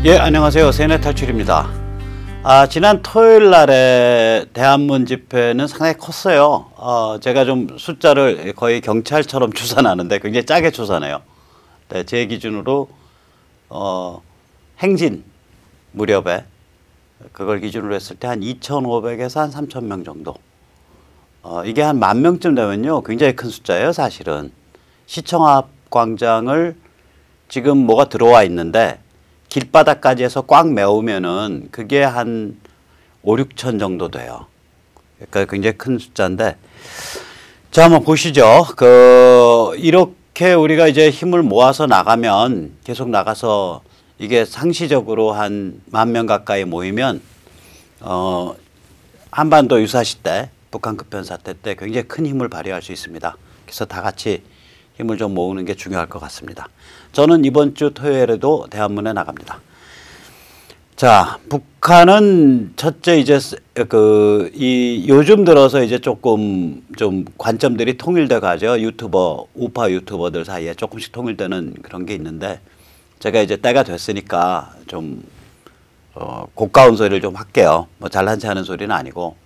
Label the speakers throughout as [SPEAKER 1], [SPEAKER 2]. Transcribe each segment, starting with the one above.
[SPEAKER 1] 예, 안녕하세요. 세뇌탈출입니다. 지난 토요일 날에 대한문 집회는 상당히 컸어요. 제가 좀 숫자를 거의 경찰처럼 추산하는데 굉장히 짜게 추산해요. 네, 제 기준으로 행진 무렵에 그걸 기준으로 했을 때 한 2,500에서 한 3,000명 정도. 이게 한 10,000명쯤 되면요, 굉장히 큰 숫자예요, 사실은. 시청 앞 광장을 지금 뭐가 들어와 있는데 길바닥까지 해서 꽉 메우면은 그게 한 5, 6천 정도 돼요. 그러니까 굉장히 큰 숫자인데, 자, 한번 보시죠. 이렇게 우리가 이제 힘을 모아서 나가면, 계속 나가서 이게 상시적으로 한 10,000명 가까이 모이면 한반도 유사시 때, 북한 급변 사태 때 굉장히 큰 힘을 발휘할 수 있습니다. 그래서 다 같이 힘을 좀 모으는 게 중요할 것 같습니다. 저는 이번 주 토요일에도 대한문에 나갑니다. 자, 북한은 첫째 이제 요즘 들어서 이제 조금 좀 관점들이 통일돼 가죠. 우파 유튜버들 사이에 조금씩 통일되는 그런 게 있는데, 제가 이제 때가 됐으니까 좀 고가운 소리를 좀 할게요. 뭐 잘난 체 하는 소리는 아니고,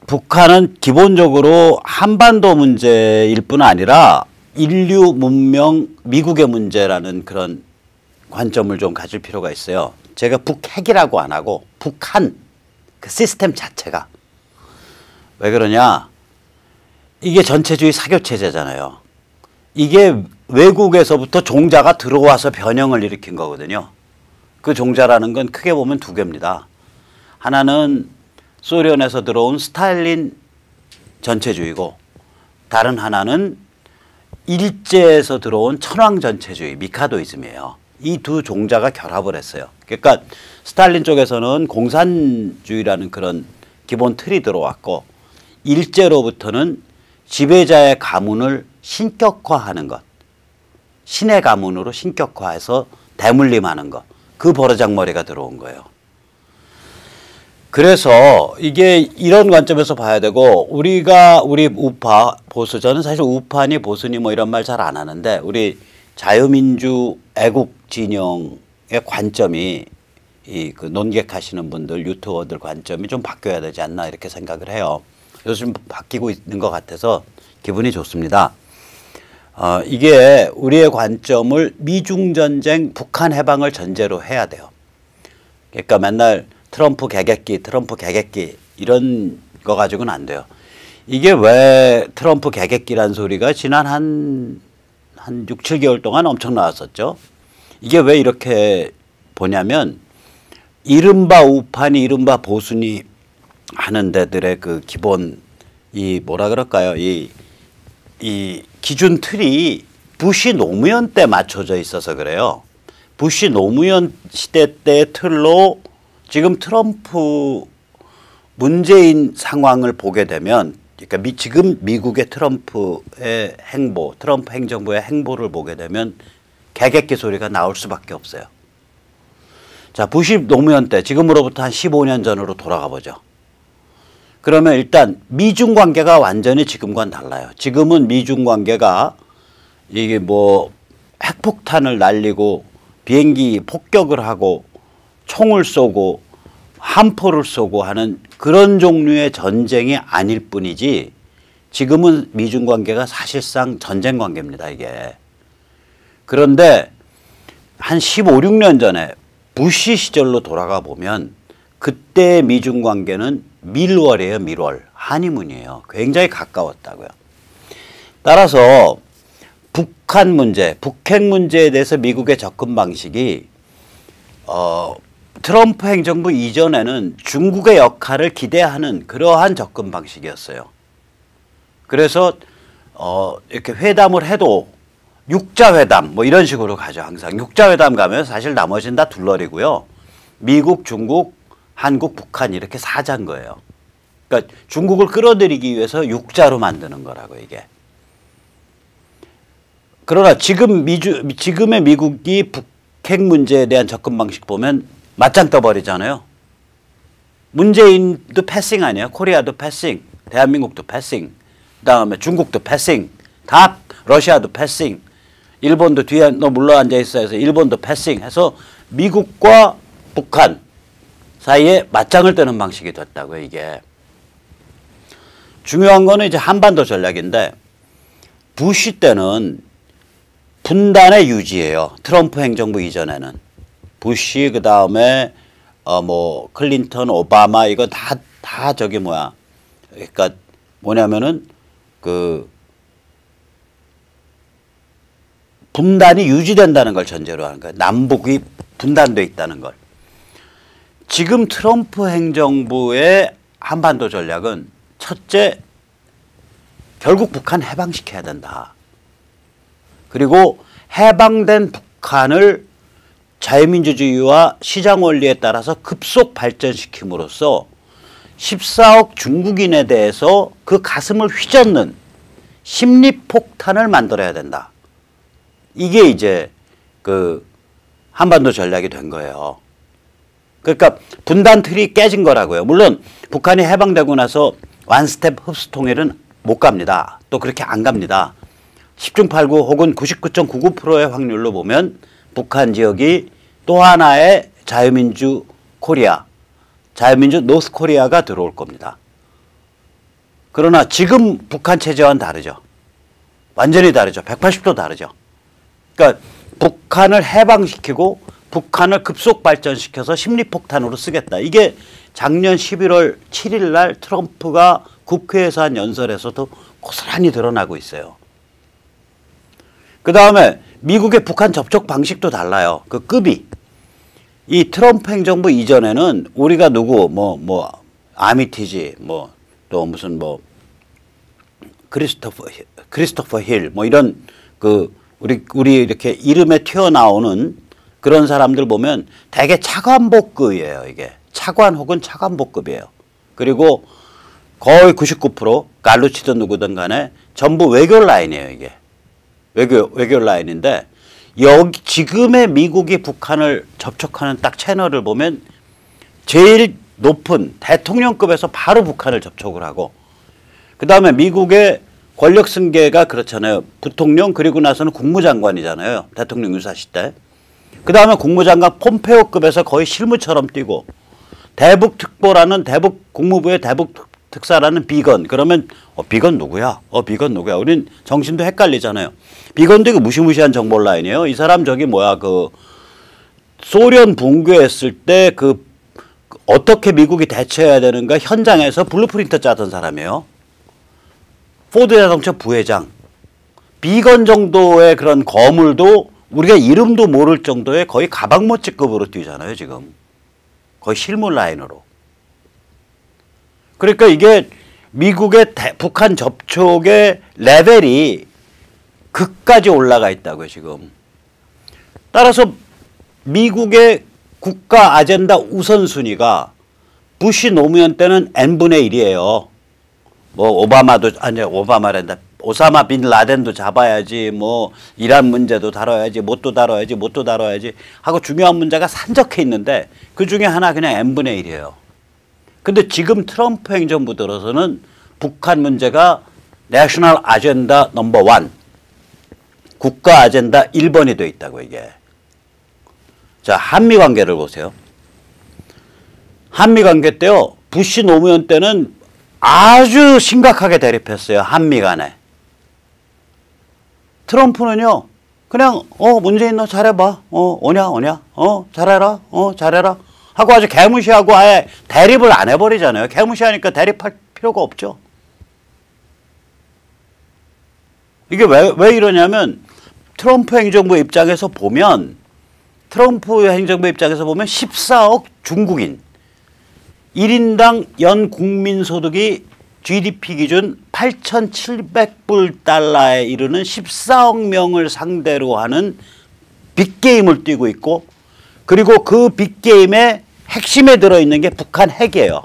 [SPEAKER 1] 북한은 기본적으로 한반도 문제일 뿐 아니라 인류 문명 미국의 문제라는 그런 관점을 좀 가질 필요가 있어요. 제가 북핵이라고 안 하고 북한 그 시스템 자체가 왜 그러냐, 이게 전체주의 사교체제잖아요. 이게 외국에서부터 종자가 들어와서 변형을 일으킨 거거든요. 그 종자라는 건 크게 보면 두 개입니다. 하나는 소련에서 들어온 스탈린 전체주의고, 다른 하나는 일제에서 들어온 천황 전체주의 미카도이즘이에요. 이 두 종자가 결합을 했어요. 그러니까 스탈린 쪽에서는 공산주의라는 그런 기본 틀이 들어왔고, 일제로부터는 지배자의 가문을 신격화하는 것, 신의 가문으로 신격화해서 대물림하는 것, 그 버르장머리가 들어온 거예요. 그래서 이게 이런 관점에서 봐야 되고, 우리 우파, 보수, 저는 사실 우파니 보수니 뭐 이런 말 잘 안 하는데, 우리 자유민주 애국 진영의 관점이, 그 논객하시는 분들, 유튜버들 관점이 좀 바뀌어야 되지 않나 이렇게 생각을 해요. 요즘 바뀌고 있는 것 같아서 기분이 좋습니다. 이게 우리의 관점을 미중전쟁, 북한 해방을 전제로 해야 돼요. 그러니까 맨날 트럼프 개객기 이런 거 가지고는 안 돼요. 이게 왜 트럼프 개객기란 소리가 지난 한 6, 7개월 동안 엄청 나왔었죠. 이게 왜 이렇게 보냐면, 이른바 우파니 이른바 보수니 하는 데들의 그 기본 뭐라 그럴까요? 이 기준 틀이 부시 노무현 때 맞춰져 있어서 그래요. 부시 노무현 시대 때의 틀로 지금 트럼프 문재인 상황을 보게 되면, 그러니까 지금 미국의 트럼프의 행보, 트럼프 행정부의 행보를 보게 되면 개객기 소리가 나올 수밖에 없어요. 자, 부시 노무현 때, 지금으로부터 한 15년 전으로 돌아가 보죠. 그러면 일단 미중 관계가 완전히 지금과는 달라요. 지금은 미중 관계가 이게 뭐 핵폭탄을 날리고 비행기 폭격을 하고 총을 쏘고 함포를 쏘고 하는 그런 종류의 전쟁이 아닐 뿐이지, 지금은 미중 관계가 사실상 전쟁 관계입니다, 이게. 그런데 한 15, 16년 전에 부시 시절로 돌아가 보면 그때 미중 관계는 밀월이에요, 밀월. 한이문이에요. 굉장히 가까웠다고요. 따라서 북한 문제, 북핵 문제에 대해서 미국의 접근 방식이 트럼프 행정부 이전에는 중국의 역할을 기대하는 그러한 접근 방식이었어요. 그래서 이렇게 회담을 해도 육자회담 뭐 이런 식으로 가죠. 항상 육자회담 가면 사실 나머지는 다 둘러리고요. 미국, 중국, 한국, 북한 이렇게 사자인 거예요. 그러니까 중국을 끌어들이기 위해서 육자로 만드는 거라고, 이게. 그러나 지금의 미국이 북핵 문제에 대한 접근 방식 보면 맞짱 떠버리잖아요. 문재인도 패싱 아니에요. 코리아도 패싱, 대한민국도 패싱, 그다음에 중국도 패싱, 다 러시아도 패싱. 일본도 뒤에 너 물러 앉아 있어 해서 일본도 패싱해서 미국과 북한 사이에 맞짱을 뜨는 방식이 됐다고요, 이게. 중요한 거는 이제 한반도 전략인데 부시 때는 분단의 유지예요. 트럼프 행정부 이전에는. 부시 그다음에 뭐 클린턴, 오바마 이거 다 저기 뭐야. 그러니까 뭐냐면은 그 분단이 유지된다는 걸 전제로 하는 거예요. 남북이 분단돼 있다는 걸. 지금 트럼프 행정부의 한반도 전략은 첫째, 결국 북한 해방시켜야 된다. 그리고 해방된 북한을 자유민주주의와 시장 원리에 따라서 급속 발전시킴으로써 14억 중국인에 대해서 그 가슴을 휘젓는 심리폭탄을 만들어야 된다. 이게 이제 그 한반도 전략이 된 거예요. 그러니까 분단 틀이 깨진 거라고요. 물론 북한이 해방되고 나서 원스텝 흡수 통일은 못 갑니다. 또 그렇게 안 갑니다. 10중 8구 혹은 99.99%의 확률로 보면 북한 지역이 또 하나의 자유민주 코리아, 자유민주 노스 코리아가 들어올 겁니다. 그러나 지금 북한 체제와는 다르죠. 완전히 다르죠. 180도 다르죠. 그러니까 북한을 해방시키고 북한을 급속 발전시켜서 심리폭탄으로 쓰겠다. 이게 작년 11월 7일 날 트럼프가 국회에서 한 연설에서도 고스란히 드러나고 있어요. 그 다음에 미국의 북한 접촉 방식도 달라요. 그 급이. 이 트럼프 행정부 이전에는 우리가 누구 아미티지 또 무슨 크리스토퍼 힐 이런 그 우리 이렇게 이름에 튀어나오는 그런 사람들 보면 대개 차관복급이에요. 이게 차관 혹은 차관복급이에요. 그리고 거의 99% 갈루치든 누구든 간에 전부 외교 라인이에요. 이게 외교 라인인데 여기 지금의 미국이 북한을 접촉하는 딱 채널을 보면 제일 높은 대통령급에서 바로 북한을 접촉을 하고 그 다음에 미국의 권력 승계가 그렇잖아요. 부통령 그리고 나서는 국무장관이잖아요. 대통령 유사시 때. 그 다음에 국무장관 폼페오급에서 거의 실무처럼 뛰고 대북특보라는 국무부의 대북특사라는 비건. 그러면 비건 누구야? 비건 누구야? 우린 정신도 헷갈리잖아요. 비건도 이거 무시무시한 정보 라인이에요. 이 사람 저기 그 소련 붕괴했을 때 어떻게 미국이 대처해야 되는가 현장에서 블루프린트 짜던 사람이에요. 포드 자동차 부회장. 비건 정도의 그런 거물도 우리가 이름도 모를 정도의 거의 가방모찌급으로 뛰잖아요, 지금. 거의 실무 라인으로. 그러니까 이게 미국의 북한 접촉의 레벨이 극까지 올라가 있다고요, 지금. 따라서 미국의 국가 아젠다 우선순위가 부시 노무현 때는 n분의 1이에요. 오바마란다. 오사마 빈 라덴도 잡아야지, 이란 문제도 다뤄야지, 뭣도 다뤄야지 하고 중요한 문제가 산적해 있는데 그 중에 하나 그냥 n분의 1이에요. 근데 지금 트럼프 행정부 들어서는 북한 문제가 내셔널 아젠다 넘버 1, 국가 아젠다 1번이 돼 있다고 이게. 자, 한미 관계를 보세요. 한미 관계 때요. 부시 노무현 때는 아주 심각하게 대립했어요. 한미 간에. 트럼프는요. 그냥 문재인 너 잘해봐. 오냐 잘해라. 잘해라. 하고 아주 개무시하고 아예 대립을 안 해버리잖아요. 개무시하니까 대립할 필요가 없죠. 이게 왜 이러냐면 트럼프 행정부 입장에서 보면 14억 중국인 1인당 연 국민소득이 GDP 기준 8,700불 달러에 이르는 14억 명을 상대로 하는 빅게임을 뛰고 있고 그리고 그 빅게임의 핵심에 들어있는 게 북한 핵이에요.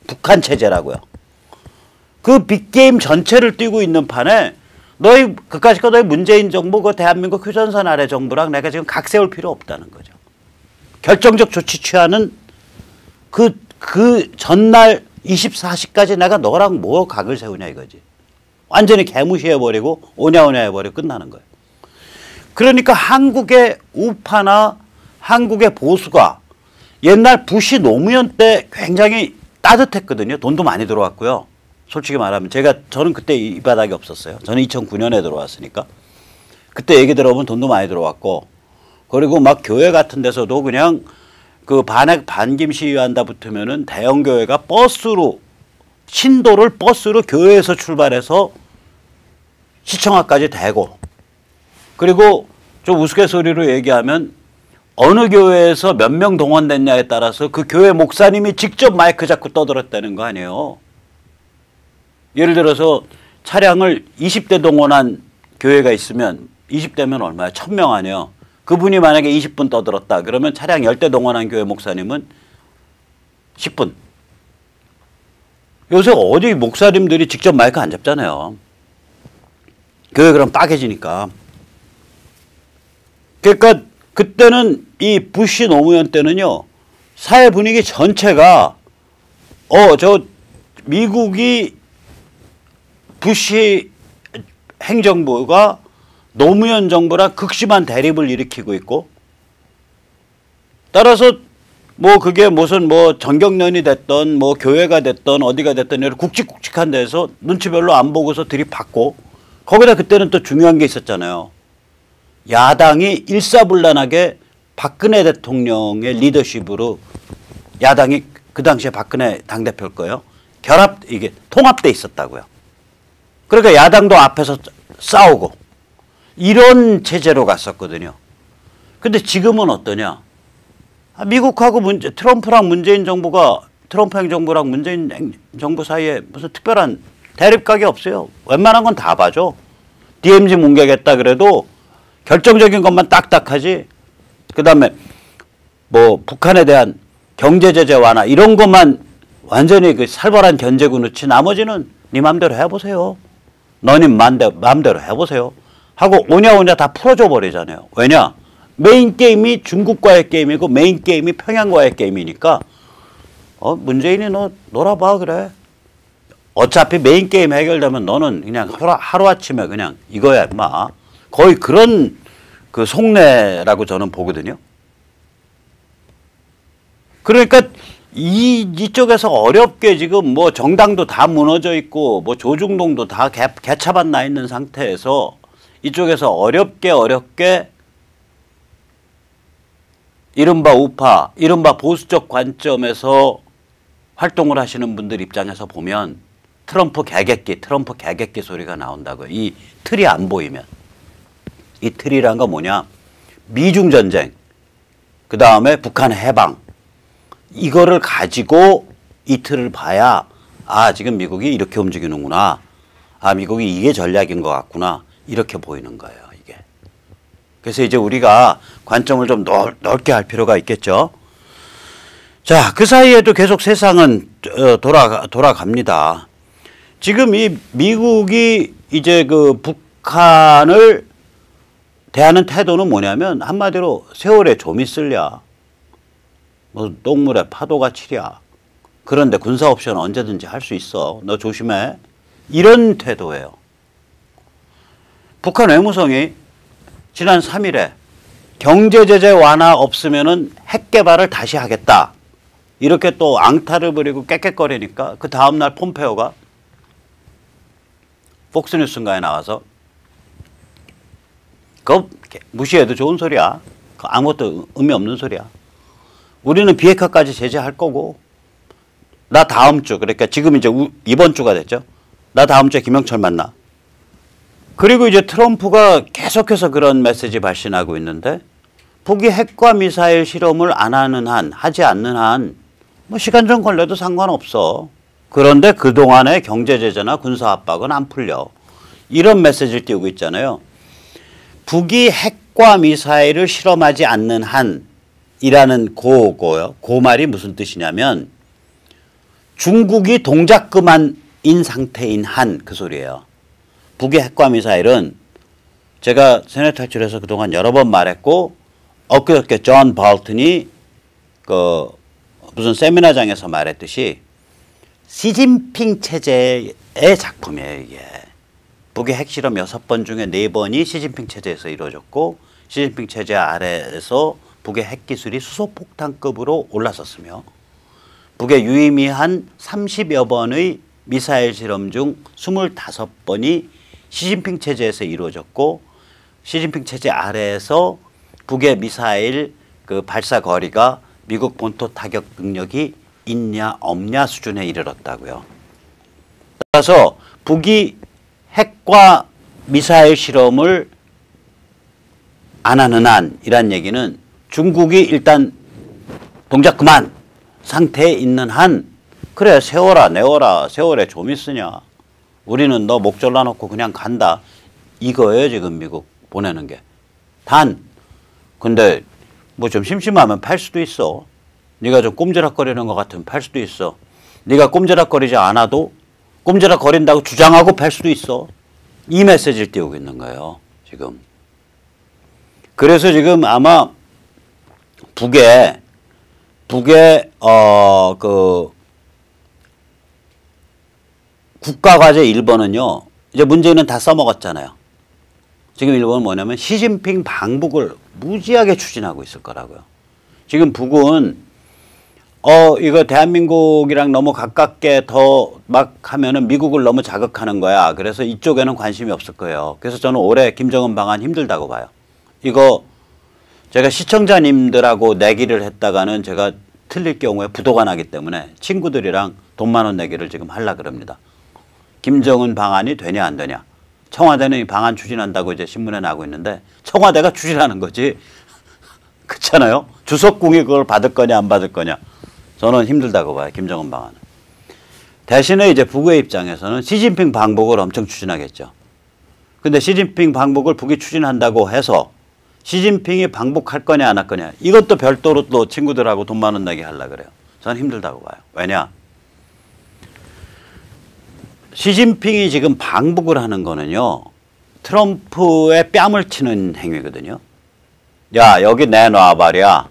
[SPEAKER 1] 북한 체제라고요. 그 빅게임 전체를 뛰고 있는 판에 그까짓 거 너희 문재인 정부 그 대한민국 휴전선 아래 정부랑 내가 지금 각 세울 필요 없다는 거죠. 결정적 조치 취하는 그 전날 24시까지 내가 너랑 뭐 각을 세우냐 이거지. 완전히 개무시해버리고 오냐 해버리고 끝나는 거예요. 그러니까 한국의 우파나 한국의 보수가 옛날 부시 노무현 때 굉장히 따뜻했거든요. 돈도 많이 들어왔고요. 솔직히 말하면 저는 그때 이 바닥이 없었어요. 저는 2009년에 들어왔으니까. 그때 얘기 들어보면 돈도 많이 들어왔고, 그리고 막 교회 같은 데서도 그냥 그 반핵 반김 시위한다 붙으면은 대형 교회가 버스로 신도를 버스로 교회에서 출발해서 시청 앞까지 대고, 그리고 좀 우스갯소리로 얘기하면 어느 교회에서 몇 명 동원됐냐에 따라서 그 교회 목사님이 직접 마이크 잡고 떠들었다는 거 아니에요. 예를 들어서 차량을 20대 동원한 교회가 있으면 20대면 얼마야? 1000명 아니에요. 그분이 만약에 20분 떠들었다 그러면 차량 10대 동원한 교회 목사님은 10분. 요새 어디 목사님들이 직접 마이크 안 잡잖아요. 교회 그럼 빠개지니까. 그러니까 그때는 이 부시 노무현 때는요, 사회 분위기 전체가 미국이 부시 행정부가 노무현 정부랑 극심한 대립을 일으키고 있고, 따라서 뭐 그게 무슨 뭐 정경련이 됐던 뭐 교회가 됐던 어디가 됐던 이런 굵직굵직한 데서 눈치 별로 안 보고서 들이받고, 거기다 그때는 또 중요한 게 있었잖아요. 야당이 일사불란하게 박근혜 대통령의 리더십으로, 야당이 그 당시에 박근혜 당대표일 거예요. 이게 통합돼 있었다고요. 그러니까 야당도 앞에서 싸우고 이런 체제로 갔었거든요. 근데 지금은 어떠냐? 미국하고 트럼프랑 문재인 정부가, 트럼프 행정부랑 문재인 정부 사이에 무슨 특별한 대립각이 없어요. 웬만한 건 다 봐줘. DMZ 뭉개겠다 그래도 결정적인 것만 딱딱하지. 그 다음에 뭐 북한에 대한 경제 제재 완화 이런 것만 완전히 그 살벌한 견제구 넣지, 나머지는 네 맘대로 해보세요. 너님 맘대로 해보세요. 하고 오냐오냐 다 풀어줘 버리잖아요. 왜냐? 메인 게임이 중국과의 게임이고 메인 게임이 평양과의 게임이니까 문재인이 너 놀아봐 그래. 어차피 메인 게임 해결되면 너는 그냥 하루아침에 그냥 이거야 임마. 거의 그런 그 속내라고 저는 보거든요. 그러니까 이쪽에서 어렵게 지금 뭐 정당도 다 무너져 있고 뭐 조중동도 다 개차반 나 있는 상태에서 이쪽에서 어렵게 이른바 우파, 이른바 보수적 관점에서 활동을 하시는 분들 입장에서 보면 트럼프 개객기 소리가 나온다고요. 이 틀이 안 보이면. 이 틀이란 건 뭐냐? 미중 전쟁, 그 다음에 북한 해방, 이거를 가지고 이 틀을 봐야 지금 미국이 이렇게 움직이는구나. 미국이 이게 전략인 것 같구나. 이렇게 보이는 거예요, 이게. 그래서 이제 우리가 관점을 좀 넓게 할 필요가 있겠죠. 자, 그 사이에도 계속 세상은 돌아갑니다. 지금 이 미국이 이제 그 북한을 대하는 태도는 뭐냐면 한마디로 세월에 좀 있을랴, 뭐 똥물에 파도가 치랴, 그런데 군사 옵션 언제든지 할 수 있어, 너 조심해, 이런 태도예요. 북한 외무성이 지난 3일에 경제제재 완화 없으면은 핵 개발을 다시 하겠다, 이렇게 또 앙탈을 부리고 깨끗거리니까 그 다음날 폼페오가 폭스뉴스인가에 나와서 그거 무시해도 좋은 소리야, 아무것도 의미 없는 소리야, 우리는 비핵화까지 제재할 거고, 나 다음 주, 그러니까 지금 이제 이번 주가 됐죠, 나 다음 주에 김영철 만나. 그리고 이제 트럼프가 계속해서 그런 메시지 발신하고 있는데, 북이 핵과 미사일 실험을 안 하는 한, 하지 않는 한, 뭐 시간 좀 걸려도 상관없어. 그런데 그동안의 경제 제재나 군사 압박은 안 풀려. 이런 메시지를 띄우고 있잖아요. 북이 핵과 미사일을 실험하지 않는 한이라는 그 말이 무슨 뜻이냐면 중국이 동작 그만인 상태인 한, 그 소리예요. 북의 핵과 미사일은 제가 세뇌 탈출해서 그동안 여러 번 말했고, 엊그저께 존 볼튼이 그 무슨 세미나장에서 말했듯이 시진핑 체제의 작품이에요, 이게. 북의 핵실험 6번 중에 4번이 시진핑 체제에서 이루어졌고 시진핑 체제 아래에서 북의 핵기술이 수소폭탄급으로 올라섰으며 북의 유의미한 30여 번의 미사일 실험 중 25번이 시진핑 체제에서 이루어졌고 시진핑 체제 아래에서 북의 미사일 그 발사 거리가 미국 본토 타격 능력이 있냐 없냐 수준에 이르렀다고요. 따라서 북이 핵과 미사일 실험을 안 하는 한이란 얘기는 중국이 일단 동작 그만 상태에 있는 한 그래 세워라 내워라 세월에 좀 있으냐 우리는 너 목 졸라놓고 그냥 간다 이거예요 지금 미국 보내는 게. 단 근데 뭐 좀 심심하면 팔 수도 있어. 네가 좀 꼼지락거리는 것 같으면 팔 수도 있어. 네가 꼼지락거리지 않아도 꼼지락거린다고 주장하고 팔 수도 있어. 이 메시지를 띄우고 있는 거예요 지금. 그래서 지금 아마 북의 그 국가과제 1번은요. 이제 문재인은 다 써먹었잖아요. 지금 일본은 뭐냐면 시진핑 방북을 무지하게 추진하고 있을 거라고요. 지금 북은 이거 대한민국이랑 너무 가깝게 더 막 하면은 미국을 너무 자극하는 거야. 그래서 이쪽에는 관심이 없을 거예요. 그래서 저는 올해 김정은 방한 힘들다고 봐요. 이거 제가 시청자님들하고 내기를 했다가는 제가 틀릴 경우에 부도가 나기 때문에 친구들이랑 돈 10,000원 내기를 지금 하려고 그럽니다. 김정은 방한이 되냐 안 되냐. 청와대는 이 방한 추진한다고 이제 신문에 나오고 있는데 청와대가 추진하는 거지. 그렇잖아요. 주석궁이 그걸 받을 거냐 안 받을 거냐. 저는 힘들다고 봐요. 김정은 방한은. 대신에 이제 북의 입장에서는 시진핑 방북을 엄청 추진하겠죠. 근데 시진핑 방북을 북이 추진한다고 해서 시진핑이 방북할 거냐 안 할 거냐 이것도 별도로 또 친구들하고 돈 10,000원 내기 하려고 그래요. 저는 힘들다고 봐요. 왜냐. 시진핑이 지금 방북을 하는 거는요. 트럼프의 뺨을 치는 행위거든요. 야 여기 내놔 말이야.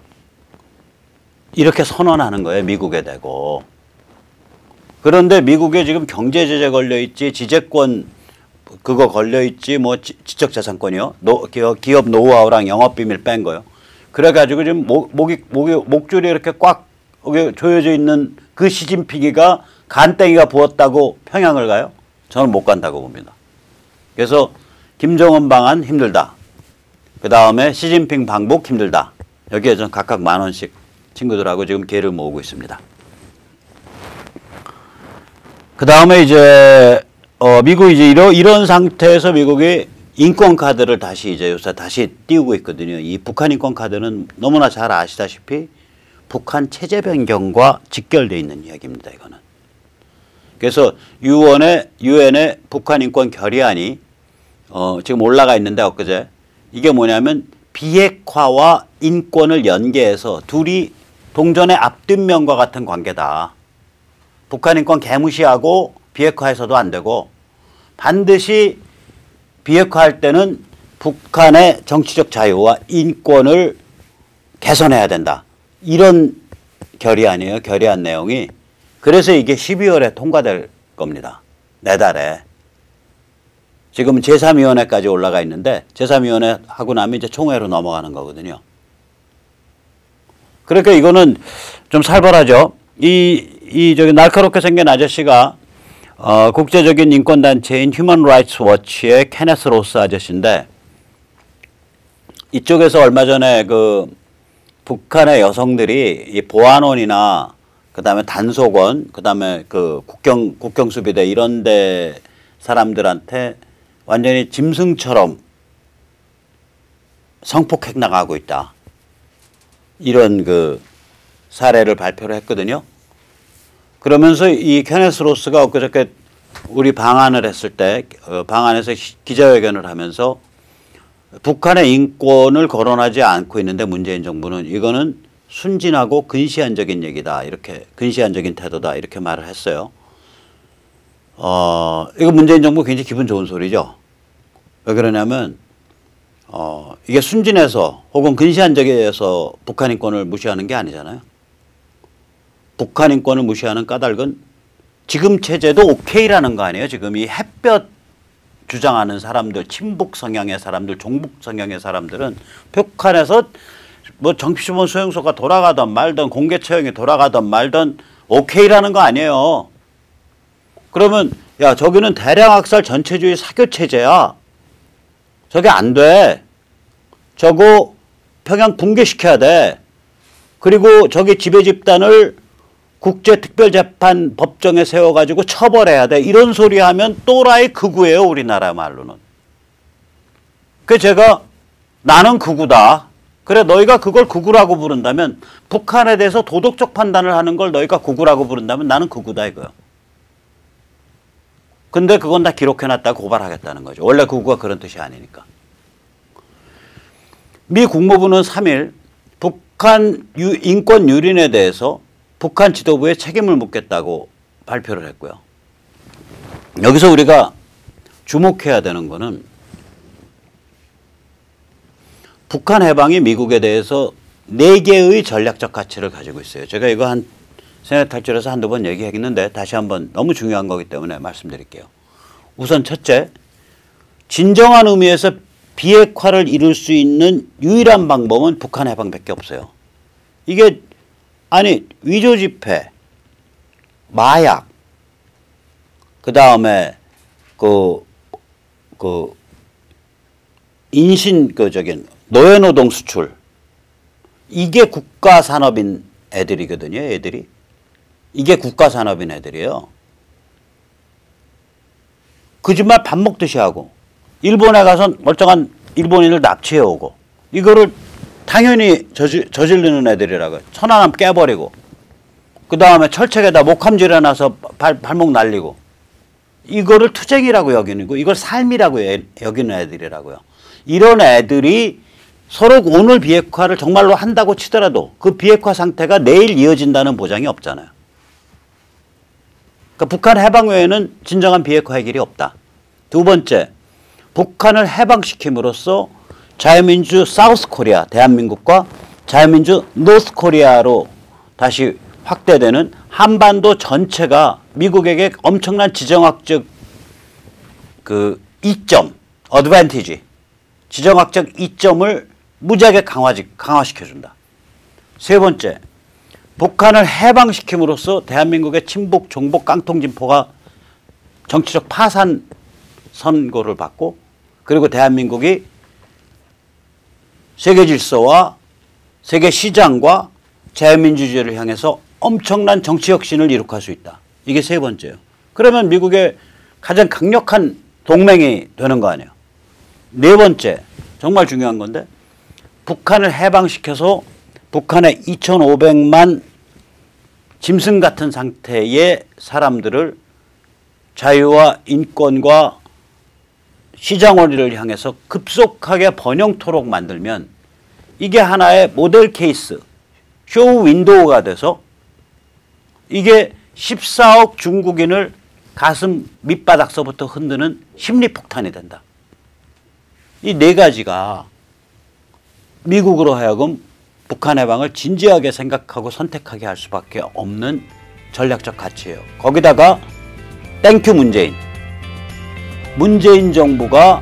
[SPEAKER 1] 이렇게 선언하는 거예요. 미국에 대고. 그런데 미국에 지금 경제제재 걸려있지 지재권 그거 걸려있지 뭐 지적자산권이요. 기업 노하우랑 영업비밀 뺀 거요. 그래가지고 지금 목줄이 이렇게 꽉 조여져 있는 그 시진핑이가 간땡이가 부었다고 평양을 가요? 저는 못 간다고 봅니다. 그래서 김정은 방한 힘들다. 그 다음에 시진핑 방북 힘들다. 여기에 전 각각 10,000원씩 친구들하고 지금 기회를 모으고 있습니다. 그 다음에 이제 미국이 이제 이런 상태에서 미국이 인권 카드를 다시 이제 요새 다시 띄우고 있거든요. 이 북한 인권 카드는 너무나 잘 아시다시피 북한 체제 변경과 직결되어 있는 이야기입니다. 이거는. 그래서 유엔의 북한 인권 결의안이 지금 올라가 있는데 엊그제 이게 뭐냐면 비핵화와 인권을 연계해서 둘이 동전의 앞뒷면과 같은 관계다. 북한 인권 개무시하고 비핵화해서도 안 되고 반드시 비핵화할 때는 북한의 정치적 자유와 인권을 개선해야 된다. 이런 결의안이에요. 결의안 내용이. 그래서 이게 12월에 통과될 겁니다. 내달에. 지금 제3위원회까지 올라가 있는데 제3위원회 하고 나면 이제 총회로 넘어가는 거거든요. 그러니까 이거는 좀 살벌하죠. 저기 날카롭게 생긴 아저씨가 국제적인 인권단체인 휴먼 라이츠 워치의 케네스 로스 아저씨인데 이쪽에서 얼마 전에 그 북한의 여성들이 이 보안원이나 그다음에 단속원, 그다음에 그 국경수비대 이런 데 사람들한테 완전히 짐승처럼 성폭행 나가고 있다. 이런 그 사례를 발표를 했거든요. 그러면서 이 케네스 로스가 엊그저께 우리 방한을 했을 때 방한에서 기자회견을 하면서 북한의 인권을 거론하지 않고 있는데 문재인 정부는 이거는 순진하고 근시안적인 얘기다. 이렇게 근시안적인 태도다. 이렇게 말을 했어요. 이거 문재인 정부 굉장히 기분 좋은 소리죠. 왜 그러냐면 이게 순진해서 혹은 근시안적이어서 북한 인권을 무시하는 게 아니잖아요. 북한 인권을 무시하는 까닭은 지금 체제도 오케이라는 거 아니에요. 지금 이 햇볕 주장하는 사람들, 친북 성향의 사람들, 종북 성향의 사람들은 북한에서 뭐 정치본 수용소가 돌아가던 말던 공개 처형이 돌아가던 말던 오케이라는 거 아니에요. 그러면 야 저기는 대량 학살 전체주의 사교 체제야. 저게 안 돼. 저거 평양 붕괴시켜야 돼. 그리고 저기 지배 집단을 국제특별재판 법정에 세워가지고 처벌해야 돼. 이런 소리 하면 또라이 극우예요. 우리나라 말로는. 그래서 제가 나는 극우다. 그래 너희가 그걸 극우라고 부른다면 북한에 대해서 도덕적 판단을 하는 걸 너희가 극우라고 부른다면 나는 극우다 이거야. 근데 그건 다 기록해놨다 고발하겠다는 거죠. 원래 극우가 그런 뜻이 아니니까. 미 국무부는 3일 북한 인권 유린에 대해서 북한 지도부에 책임을 묻겠다고 발표를 했고요. 여기서 우리가 주목해야 되는 거는 북한 해방이 미국에 대해서 4개의 전략적 가치를 가지고 있어요. 제가 이거 한 세뇌 탈출에서 한두 번 얘기했는데 다시 한번 너무 중요한 거기 때문에 말씀드릴게요. 우선 첫째, 진정한 의미에서 비핵화를 이룰 수 있는 유일한 방법은 북한 해방밖에 없어요. 이게 아니 위조 지폐, 마약, 그 다음에 인신 노예노동 수출, 이게 국가산업인 애들이거든요. 애들이 이게 국가산업인 애들이에요. 거짓말 밥 먹듯이 하고 일본에 가서 멀쩡한 일본인을 납치해 오고 이거를 당연히 저지르는 애들이라고요. 천안함 깨버리고 그 다음에 철책에다 목함질 해놔서 발목 날리고 이거를 투쟁이라고 여기는 거 이걸 삶이라고 여기는 애들이라고요. 이런 애들이 서로 오늘 비핵화를 정말로 한다고 치더라도 그 비핵화 상태가 내일 이어진다는 보장이 없잖아요. 그러니까 북한 해방 외에는 진정한 비핵화의 길이 없다. 두 번째, 북한을 해방시킴으로써 자유민주 사우스 코리아 대한민국과 자유민주 노스 코리아로 다시 확대되는 한반도 전체가 미국에게 엄청난 지정학적 이점, 어드밴티지, 지정학적 이점을 무지하게 강화시켜준다. 세 번째, 북한을 해방시킴으로써 대한민국의 친북, 종북, 깡통진포가 정치적 파산 선고를 받고 그리고 대한민국이 세계 질서와 세계 시장과 자유민주주의를 향해서 엄청난 정치 혁신을 이룩할 수 있다. 이게 세 번째예요. 그러면 미국의 가장 강력한 동맹이 되는 거 아니에요. 네 번째, 정말 중요한 건데 북한을 해방시켜서 북한의 2,500만 짐승 같은 상태의 사람들을 자유와 인권과 시장 원리를 향해서 급속하게 번영토록 만들면 이게 하나의 모델 케이스, 쇼 윈도우가 돼서 이게 14억 중국인을 가슴 밑바닥서부터 흔드는 심리폭탄이 된다. 이 네 가지가 미국으로 하여금 북한 해방을 진지하게 생각하고 선택하게 할 수밖에 없는 전략적 가치예요. 거기다가 땡큐 문재인 정부가